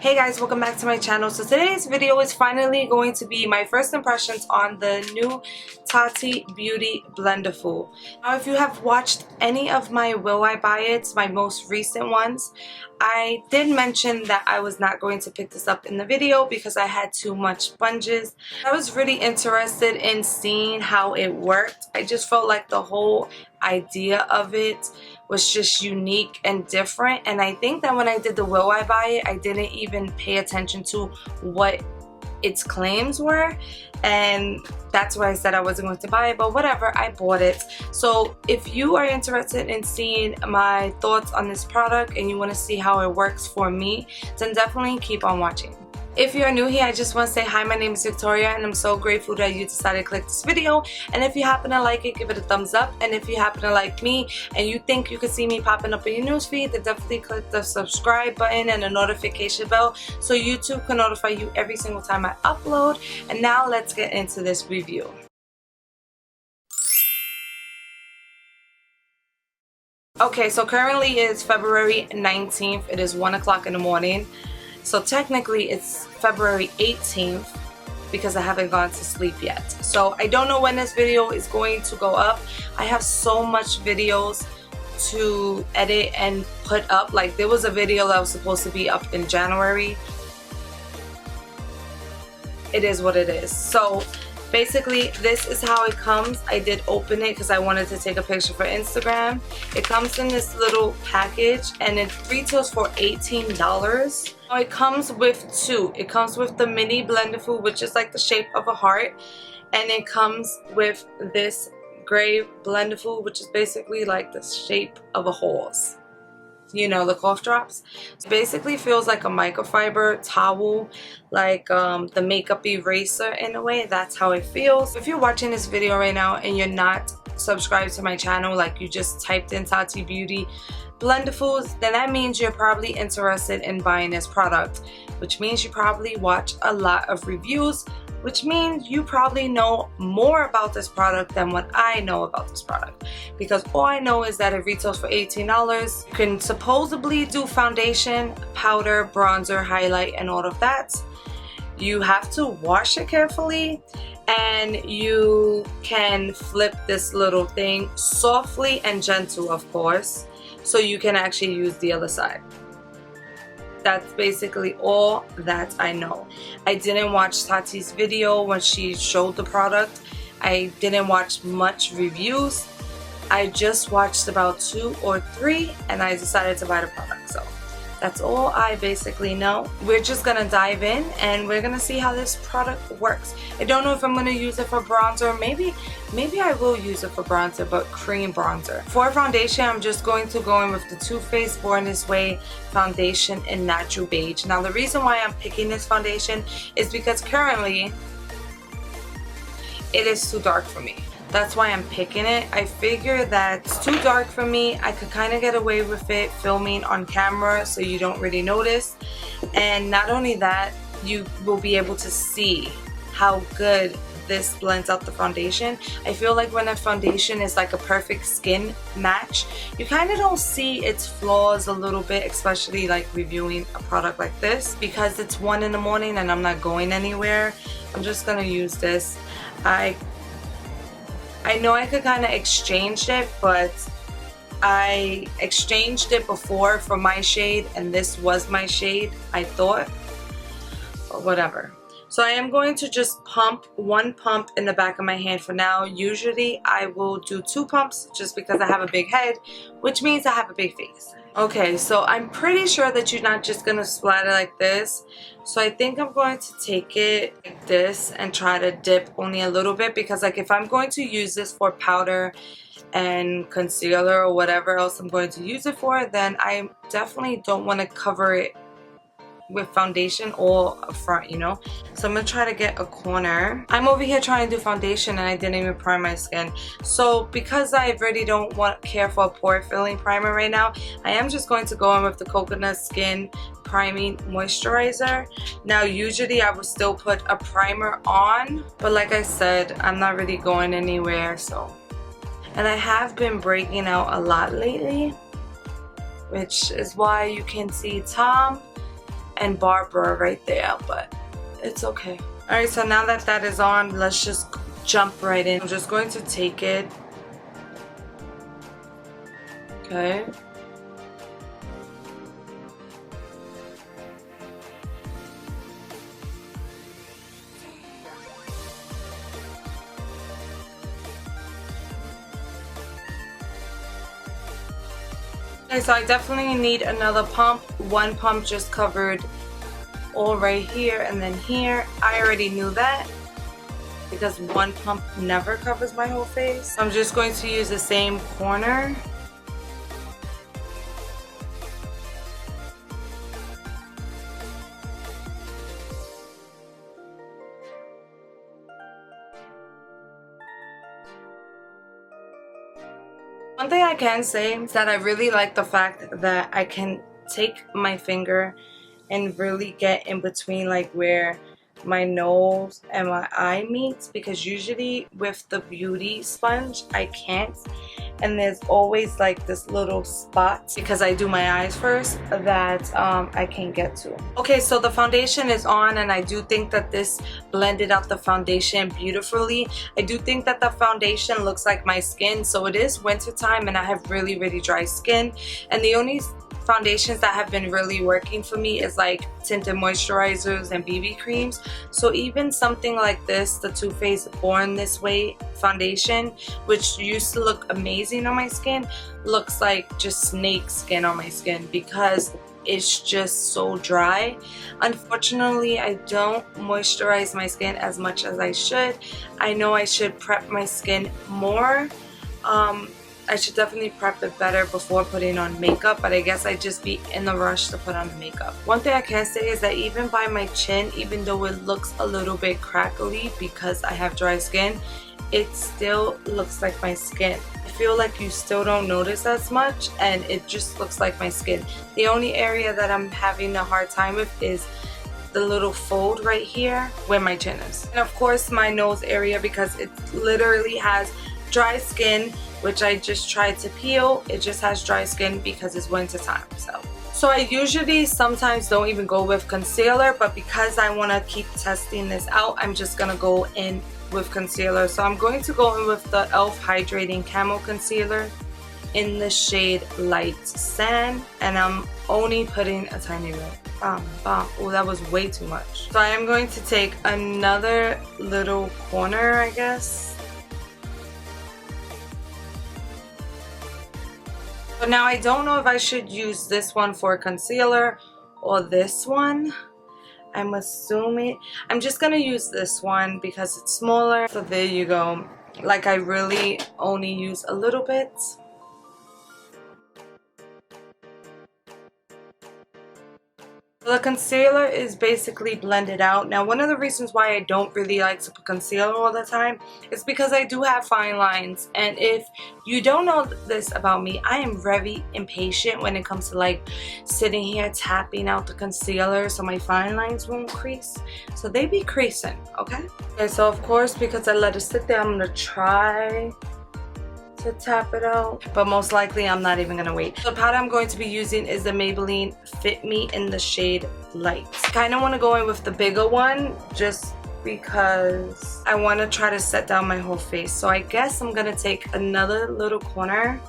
Hey guys, welcome back to my channel. So today's video is finally going to be my first impressions on the new Tati Beauty Blendiful. Now if you have watched any of my Will I Buy It, my most recent ones, I did mention that I was not going to pick this up in the video because I had too much sponges. I was really interested in seeing how it worked. I just felt like the whole idea of it was just unique and different, and I think that when I did the Will I Buy It, I didn't even pay attention to what its claims were, and that's why I said I wasn't going to buy it, but whatever, I bought it. So if you are interested in seeing my thoughts on this product and you want to see how it works for me, then definitely keep on watching. If you're new here, I just want to say hi, my name is Victoria and I'm so grateful that you decided to click this video. And if you happen to like it, give it a thumbs up. And if you happen to like me and you think you could see me popping up in your newsfeed, then definitely click the subscribe button and the notification bell so YouTube can notify you every single time I upload. And now let's get into this review. Okay, so currently it's February 19th. It is 1 o'clock in the morning. So technically it's February 18th because I haven't gone to sleep yet. So I don't know when this video is going to go up. I have so much videos to edit and put up. Like there was a video that was supposed to be up in January. It is what it is. So basically this is how it comes. I did open it because I wanted to take a picture for Instagram. It comes in this little package and it retails for $18. It comes with two. It comes with the mini Blendiful, which is like the shape of a heart, and it comes with this gray Blendiful, which is basically like the shape of a horse. You know, the cough drops. So basically feels like a microfiber towel, like the makeup eraser in a way. That's how it feels. If you're watching this video right now and you're not subscribed to my channel, like you just typed in Tati Beauty Blendiful, then that means you're probably interested in buying this product, which means you probably watch a lot of reviews, which means you probably know more about this product than what I know about this product, because all I know is that it retails for $18. You can supposedly do foundation, powder, bronzer, highlight, and all of that. You have to wash it carefully, and you can flip this little thing softly and gentle, of course, so you can actually use the other side. That's basically all that I know. I didn't watch Tati's video when she showed the product. I didn't watch much reviews. I just watched about 2 or 3 and I decided to buy the product. So that's all I basically know. We're just gonna dive in and we're gonna see how this product works. I don't know if I'm gonna use it for bronzer. Maybe I will use it for bronzer, but cream bronzer. For foundation, I'm just going to go in with the Too Faced Born This Way foundation in Natural Beige. Now the reason why I'm picking this foundation is because currently it is too dark for me. That's why I'm picking it. I figure that it's too dark for me. I could kind of get away with it filming on camera so you don't really notice. And not only that, you will be able to see how good this blends out the foundation. I feel like when a foundation is like a perfect skin match, you kind of don't see its flaws a little bit, especially like reviewing a product like this. Because it's 1 in the morning and I'm not going anywhere, I'm just gonna use this. I know I could kind of exchange it, but I exchanged it before for my shade and this was my shade, I thought, but whatever. So I am going to just pump 1 pump in the back of my hand for now. Usually I will do 2 pumps just because I have a big head, which means I have a big face. Okay, so I'm pretty sure that you're not just gonna splatter like this. So I think I'm going to take it like this and try to dip only a little bit, because like if I'm going to use this for powder and concealer or whatever else I'm going to use it for, then I definitely don't want to cover it with foundation all up front, you know. So I'm gonna try to get a corner. I'm over here trying to do foundation and I didn't even prime my skin. So because I really don't care for a pore filling primer right now, I am just going to go in with the Coconut Skin Priming Moisturizer. Now usually I would still put a primer on, but like I said, I'm not really going anywhere. So, and I have been breaking out a lot lately, which is why you can see Tom and Barbara right there, but it's okay. Alright, so now that that is on, let's just jump right in. I'm just going to take it. Okay. Okay, so I definitely need another pump. One pump just covered all right here and then here. I already knew that because one pump never covers my whole face. I'm just going to use the same corner. One thing I can say is that I really like the fact that I can take my finger and really get in between like where my nose and my eye meets, because usually with the beauty sponge I can't, and there's always like this little spot because I do my eyes first that I can't get to. Okay, so the foundation is on and I do think that this blended out the foundation beautifully. I do think that the foundation looks like my skin, so it is winter time and I have really dry skin, and the only foundations that have been really working for me is like tinted moisturizers and BB creams. So even something like this, the Too Faced Born This Way foundation, which used to look amazing on my skin, looks like just snake skin on my skin because it's just so dry. Unfortunately, I don't moisturize my skin as much as I should. I know I should prep my skin more. I should definitely prep it better before putting on makeup, but I guess I just be in the rush to put on the makeup. One thing I can say is that even by my chin, even though it looks a little bit crackly because I have dry skin, it still looks like my skin. I feel like you still don't notice as much and it just looks like my skin. The only area that I'm having a hard time with is the little fold right here where my chin is. And of course my nose area, because it literally has dry skin, which I just tried to peel. It just has dry skin because it's winter time. So I usually sometimes don't even go with concealer, but because I want to keep testing this out, I'm just gonna go in with concealer. So I'm going to go in with the e.l.f. Hydrating Camo Concealer in the shade Light Sand, and I'm only putting a tiny bit. Oh, that was way too much. So I am going to take another little corner, I guess. But now I don't know if I should use this one for concealer or this one. I'm assuming I'm just gonna use this one because it's smaller. So there you go. Like I really only use a little bit. The concealer is basically blended out. Now, one of the reasons why I don't really like to put concealer all the time is because I do have fine lines. And if you don't know this about me, I am very impatient when it comes to like sitting here tapping out the concealer so my fine lines won't crease. So they be creasing, okay? Okay, so of course, because I let it sit there, I'm gonna try to tap it out, but most likely I'm not even gonna wait. The powder I'm going to be using is the Maybelline Fit Me in the shade Light. Kind of want to go in with the bigger one just because I want to try to set down my whole face. So I guess I'm gonna take another little corner.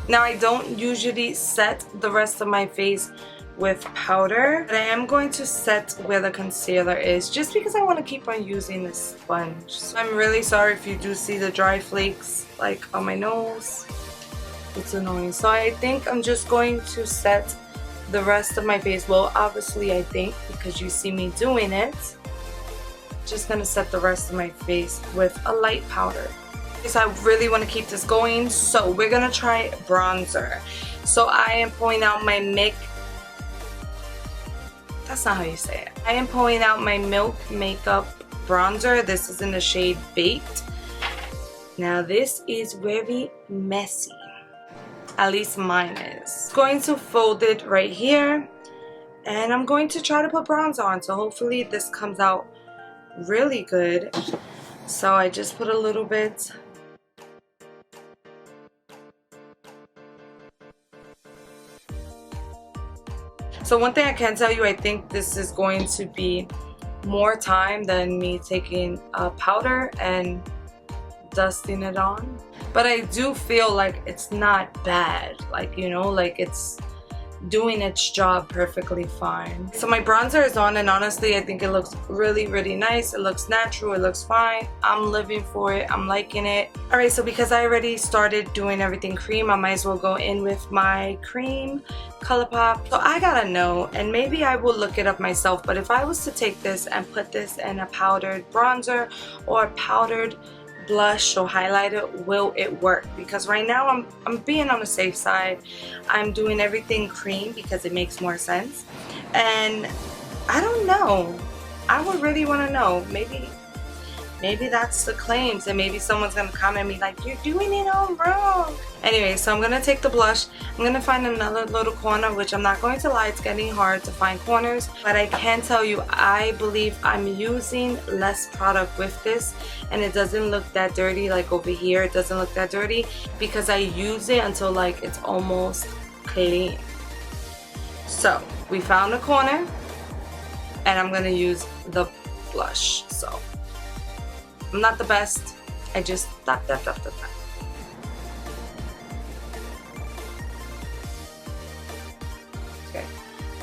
Now I don't usually set the rest of my face with powder, but I am going to set where the concealer is just because I want to keep on using this sponge. So I'm really sorry if you do see the dry flakes like on my nose. It's annoying. So I think I'm just going to set the rest of my face. Well, obviously I think because you see me doing it, just gonna set the rest of my face with a light powder. So I really want to keep this going, so we're gonna try bronzer. So I am pulling out my that's not how you say it. I am pulling out my Milk Makeup bronzer. This is in the shade Baked. Now this is very messy. At least mine is. Going to fold it right here. And I'm going to try to put bronzer on. So hopefully this comes out really good. So I just put a little bit. So one thing I can tell you, I think this is going to be more time than me taking powder and dusting it on. But I do feel like it's not bad. Like, you know, like it's doing its job perfectly fine. So my bronzer is on, and honestly I think it looks really, really nice. It looks natural, it looks fine. I'm living for it, I'm liking it. Alright, so because I already started doing everything cream, I might as well go in with my cream ColourPop. So I gotta know, and maybe I will look it up myself, but if I was to take this and put this in a powdered bronzer or a powdered blush or highlighter, will it work? Because right now I'm being on the safe side. I'm doing everything cream because it makes more sense, and I don't know. I would really want to know. Maybe that's the claims, and maybe someone's gonna comment me like, you're doing it all wrong. Anyway, so I'm gonna take the blush. I'm gonna find another little corner, which I'm not going to lie, it's getting hard to find corners, but I can tell you I believe I'm using less product with this, and it doesn't look that dirty. Like over here, it doesn't look that dirty because I use it until like it's almost clean. So we found a corner, and I'm gonna use the blush. So I'm not the best. I just tap. Okay,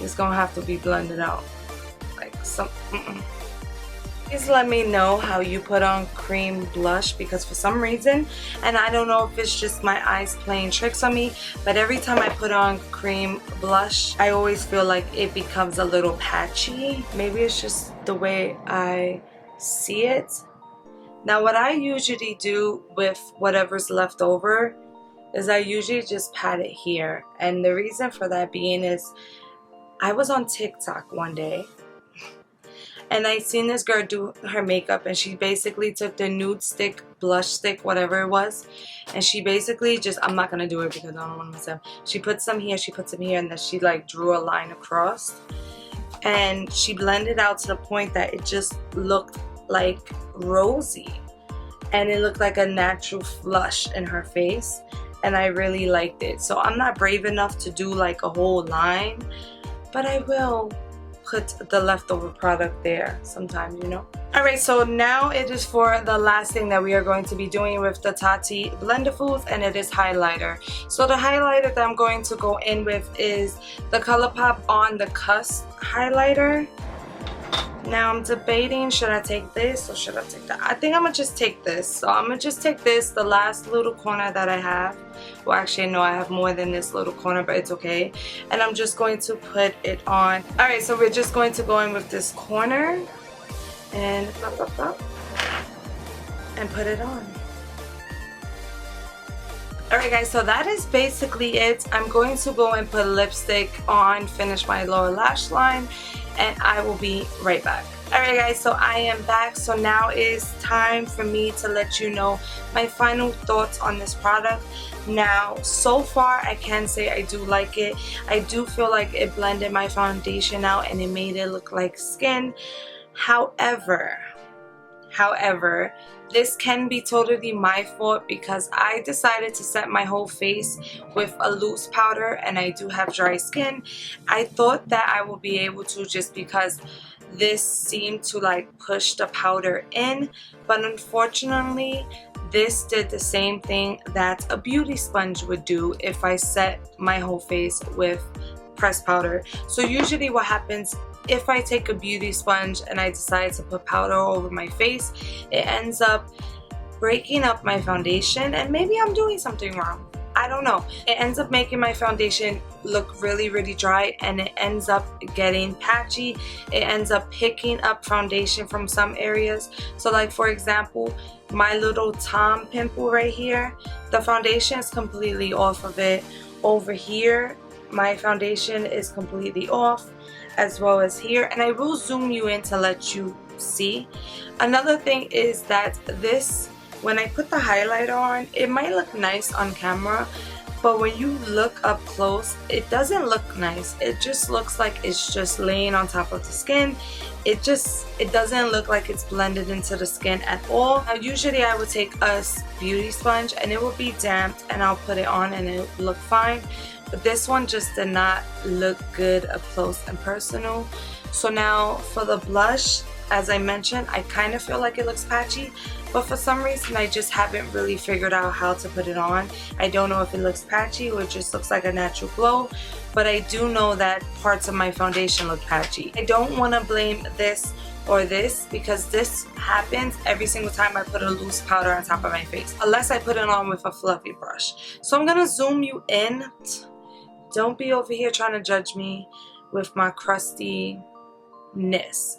it's gonna have to be blended out like some. Please let me know how you put on cream blush, because for some reason, and I don't know if it's just my eyes playing tricks on me, but every time I put on cream blush, I always feel like it becomes a little patchy. Maybe it's just the way I see it. Now what I usually do with whatever's left over is I usually just pat it here, and the reason for that being is I was on TikTok one day and I seen this girl do her makeup, and she basically took the nude stick, blush stick, whatever it was, and she basically just, I'm not gonna do it because I don't want to myself. She put some here, she put some here, and then she like drew a line across, and she blended out to the point that it just looked like rosy, and it looked like a natural flush in her face, and I really liked it. So I'm not brave enough to do like a whole line, but I will put the leftover product there sometime, you know. Alright, so now it is for the last thing that we are going to be doing with the Tati Blendiful, and it is highlighter. So the highlighter that I'm going to go in with is the ColourPop On The Cusp highlighter. Now I'm debating, should I take this or should I take that? I think I'm gonna just take this. So I'm gonna just take this, the last little corner that I have. Well, actually no, I have more than this little corner, but it's okay. And I'm just going to put it on. Alright, so we're just going to go in with this corner and and put it on. Alright guys, so that is basically it. I'm going to go and put lipstick on, finish my lower lash line, and I will be right back. Alright guys, so I am back. So now is time for me to let you know my final thoughts on this product. Now, so far I can say I do like it. I do feel like it blended my foundation out and it made it look like skin. However, this can be totally my fault because I decided to set my whole face with a loose powder, and I do have dry skin. I thought that I would be able to, just because this seemed to like push the powder in, but unfortunately this did the same thing that a beauty sponge would do if I set my whole face with pressed powder. So usually what happens, if I take a beauty sponge and I decide to put powder over my face, it ends up breaking up my foundation, and maybe I'm doing something wrong. I don't know. It ends up making my foundation look really, really dry, and it ends up getting patchy. It ends up picking up foundation from some areas. So like for example, my little Tom pimple right here, the foundation is completely off of it. Over here, my foundation is completely off, as well as here, and I will zoom you in to let you see. Another thing is that this, when I put the highlighter on, it might look nice on camera, but when you look up close, it doesn't look nice. It just looks like it's just laying on top of the skin. It doesn't look like it's blended into the skin at all. Now, usually I would take a beauty sponge and it will be damped and I'll put it on and it will look fine. But this one just did not look good up close and personal. So now for the blush, as I mentioned, I kind of feel like it looks patchy, but for some reason I just haven't really figured out how to put it on. I don't know if it looks patchy or it just looks like a natural glow, but I do know that parts of my foundation look patchy. I don't want to blame this or this because this happens every single time I put a loose powder on top of my face, unless I put it on with a fluffy brush. So I'm gonna zoom you in. Don't be over here trying to judge me with my crusty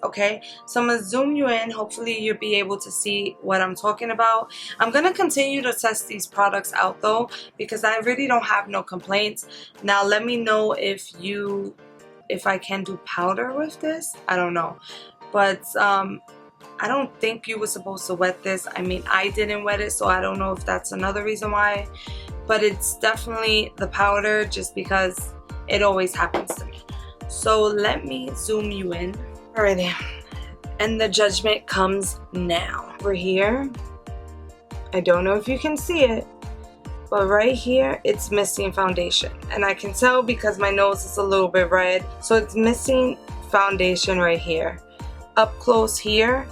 okay? So I'm gonna zoom you in. Hopefully you'll be able to see what I'm talking about. I'm gonna continue to test these products out though, because I really don't have no complaints. Now let me know if I can do powder with this. I don't know, but I don't think you were supposed to wet this. I mean, I didn't wet it, so I don't know if that's another reason why, but it's definitely the powder, just because it always happens to me. So let me zoom you in. Alrighty, and the judgment comes now. We're here. I don't know if you can see it, but right here it's missing foundation, and I can tell because my nose is a little bit red. So it's missing foundation right here. Up close here,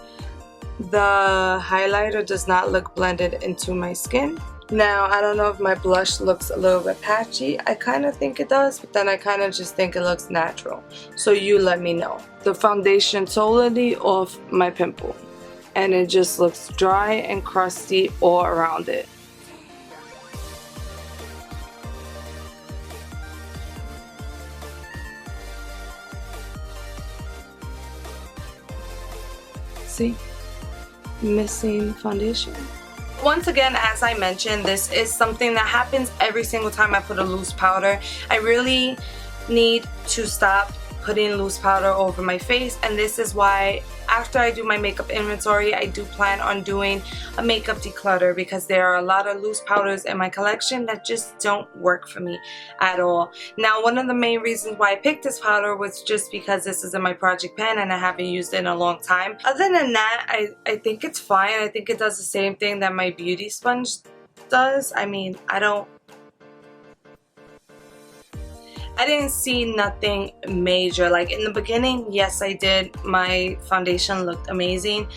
the highlighter does not look blended into my skin. Now, I don't know if my blush looks a little bit patchy. I kind of think it does, but then I kind of just think it looks natural. So you let me know. The foundation totally off my pimple, and it just looks dry and crusty all around it. See? Missing foundation. Once again, as I mentioned, this is something that happens every single time I put a loose powder. I really need to stop putting loose powder over my face, and this is why after I do my makeup inventory, I do plan on doing a makeup declutter, because there are a lot of loose powders in my collection that just don't work for me at all. Now, one of the main reasons why I picked this powder was just because this is in my project pan and I haven't used it in a long time. Other than that, I think it's fine. I think it does the same thing that my beauty sponge does. I mean, I didn't see nothing major. Like in the beginning, yes I did. My foundation looked amazing,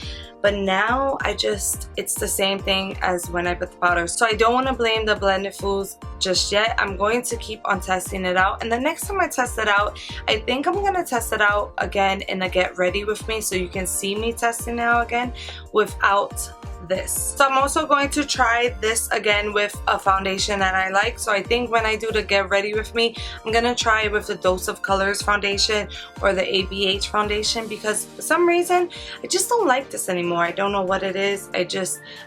but now it's the same thing as when I put the powder. So I don't want to blame the Blendiful just yet. I'm going to keep on testing it out, and the next time I test it out, I think I'm going to test it out again in a Get Ready With Me, so you can see me testing it out again without this. So I'm also going to try this again with a foundation that I like. So I think when I do the Get Ready With Me, I'm gonna try it with the Dose of Colors foundation or the ABH foundation, because for some reason I just don't like this anymore. I don't know what it is.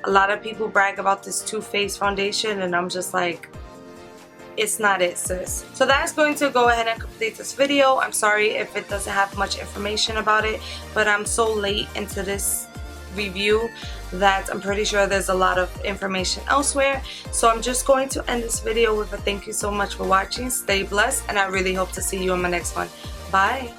A lot of people brag about this Too Faced foundation, and I'm just like, it's not it, sis. So that's going to go ahead and complete this video. I'm sorry if it doesn't have much information about it, but I'm so late into this review that I'm pretty sure there's a lot of information elsewhere. So I'm just going to end this video with a thank you so much for watching. Stay blessed, and I really hope to see you on my next one. Bye.